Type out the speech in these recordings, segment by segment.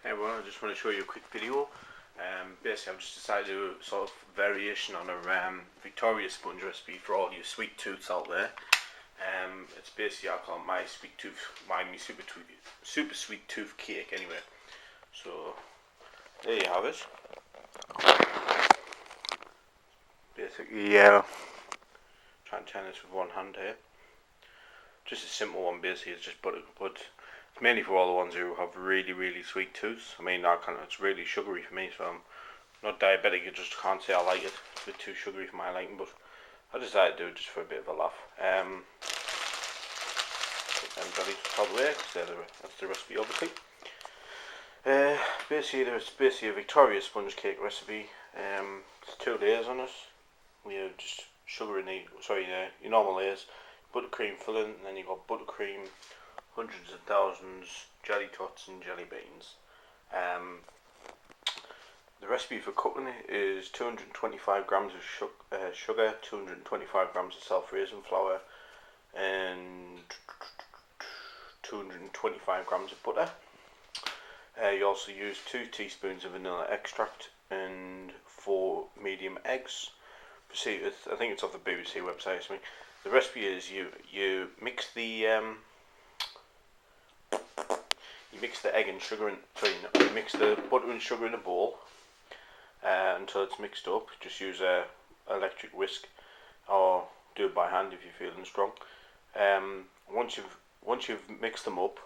Hey everyone, I just want to show you a quick video. Basically, I've just decided to do a sort of variation on a Victoria sponge recipe for all you sweet tooths out there. It's basically, I call it my sweet tooth, my super sweet tooth cake anyway. So, there you have it. Basically, try and turn this with one hand here. Just a simple one, basically, it's just butter, but it's mainly for all the ones who have really sweet tooths. I mean, it's really sugary for me, so I'm not diabetic, I just can't say I like it. It's a bit too sugary for my liking, but I decided to do it just for a bit of a laugh. Put them jellies probably there, because that's the recipe, obviously. Basically, it's basically a Victoria sponge cake recipe. There's 2 layers on it. We have just sugar in your normal layers, buttercream filling, and then you've got buttercream, hundreds of thousands, jelly tots and jelly beans. The recipe for cooking it is 225 grams of sugar, 225 grams of self-raising flour, and 225 grams of butter. You also use 2 teaspoons of vanilla extract and 4 medium eggs. Proceed with, I think it's off the BBC website or something. The recipe is you mix the egg and sugar you mix the butter and sugar in a bowl until it's mixed up. Just use a electric whisk or do it by hand if you're feeling strong. Once you've mixed them up,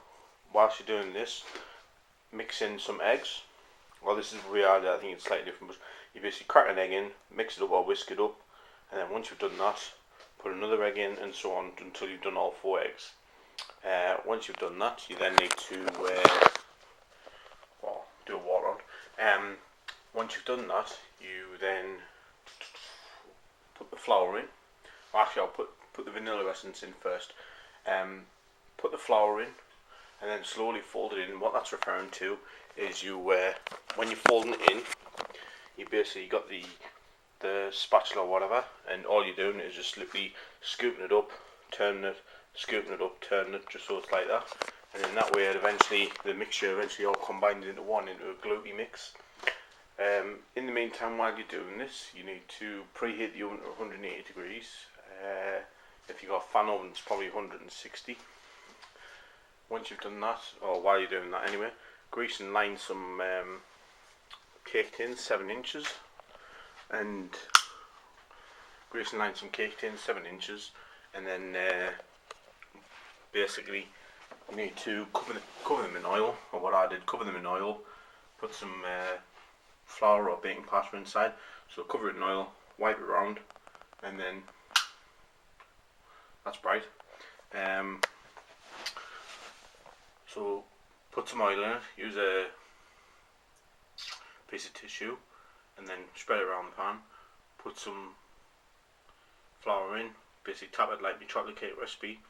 whilst you're doing this, mix in some eggs. Well, this is reality, I think it's slightly different, but you basically crack an egg in, mix it up or whisk it up, and then once you've done that, put another egg in, and so on until you've done all 4 eggs. Once you've done that, you then need to do a water on. Once you've done that, you then put the flour in. Well, actually, I'll put the vanilla essence in first. Put the flour in, and then slowly fold it in. What that's referring to is when you're folding it in, you basically got the spatula or whatever, and all you're doing is just literally scooping it up, turning it, scooping it up, turning it, just so it's like that. And then that way, the mixture eventually all combined into a gloopy mix. In the meantime, while you're doing this, you need to preheat the oven to 180 degrees. If you've got a fan oven, it's probably 160. Once you've done that, or while you're doing that anyway, grease and line some cake tins 7 inches, and then basically you need to cover them in oil, or what I did, cover them in oil, put some flour or baking powder inside, so cover it in oil, wipe it around, and then that's bright. So put some oil in it, use a piece of tissue, and then spread it around the pan. Put some flour in, basically tap it like your chocolate cake recipe.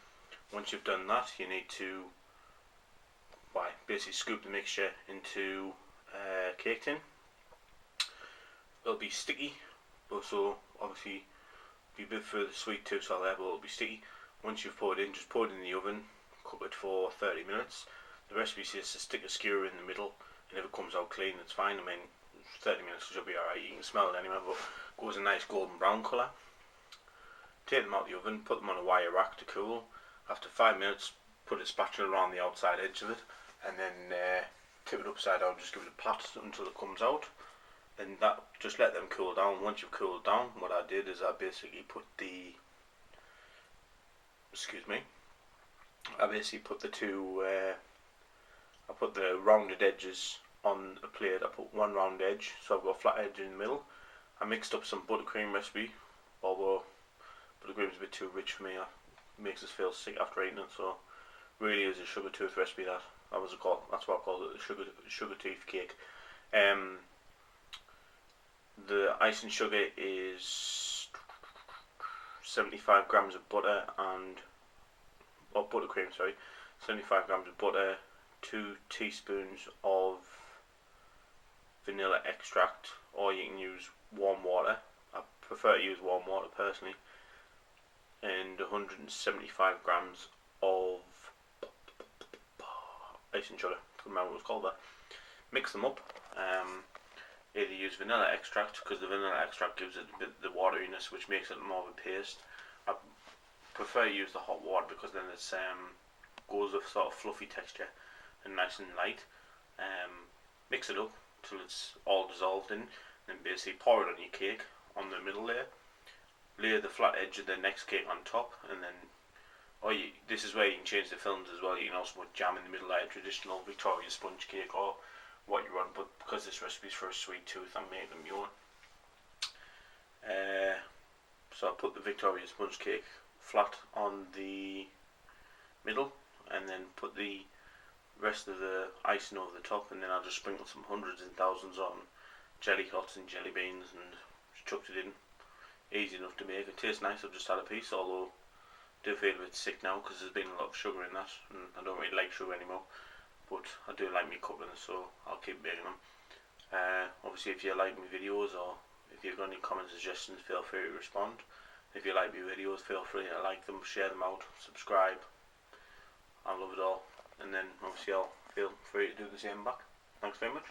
Once you've done that, you need to basically scoop the mixture into a cake tin. It'll be sticky, but so obviously be a bit for the sweet tooths out there, but it'll be sticky. Once you've poured it in, just pour it in the oven, cook it for 30 minutes. The recipe says to stick a skewer in the middle, and if it comes out clean, it's fine. I mean, 30 minutes should be alright, you can smell it anyway, but it goes a nice golden brown colour. Take them out of the oven, put them on a wire rack to cool. After 5 minutes, put a spatula around the outside edge of it, and then tip it upside down, just give it a pat until it comes out. And that, just let them cool down. Once you've cooled down, what I did is I basically put the I put the rounded edges on a plate. I put one round edge, so I've got a flat edge in the middle. I mixed up some buttercream recipe, although buttercream's a bit too rich for me. It makes us feel sick after eating it, so really is a sugar tooth recipe. That's what I called it, the sugar tooth cake. The icing sugar is 75 grams of butter buttercream, 75 grams of butter, 2 teaspoons of vanilla extract, or you can use warm water. I prefer to use warm water personally, and 175 grams of icing sugar. I couldn't remember what it was called there. mix them up. Either use vanilla extract, because the vanilla extract gives it a bit the wateriness, which makes it more of a paste. I prefer to use the hot water because then it's goes with sort of fluffy texture and nice and light. Mix it up till it's all dissolved in, and basically pour it on your cake on the middle layer. Lay the flat edge of the next cake on top, and then this is where you can change the fillings as well. You can also put jam in the middle like a traditional Victoria sponge cake or what you want, but because this recipe is for a sweet tooth, I'm making them your own. So I put the Victoria sponge cake flat on the middle, and then put the rest of the icing over the top, and then I'll just sprinkle some hundreds and thousands on jelly shots and jelly beans and just chucked it in. Easy enough to make. It tastes nice. I've just had a piece, although I do feel a bit sick now because there's been a lot of sugar in that, and I don't really like sugar anymore, but I do like me couplings, so I'll keep making them. Obviously, if you like my videos or if you've got any comments, suggestions, feel free to respond. If you like my videos, feel free to like them, share them out, subscribe. I love it all. And then obviously I'll feel free to do the same back. Thanks very much.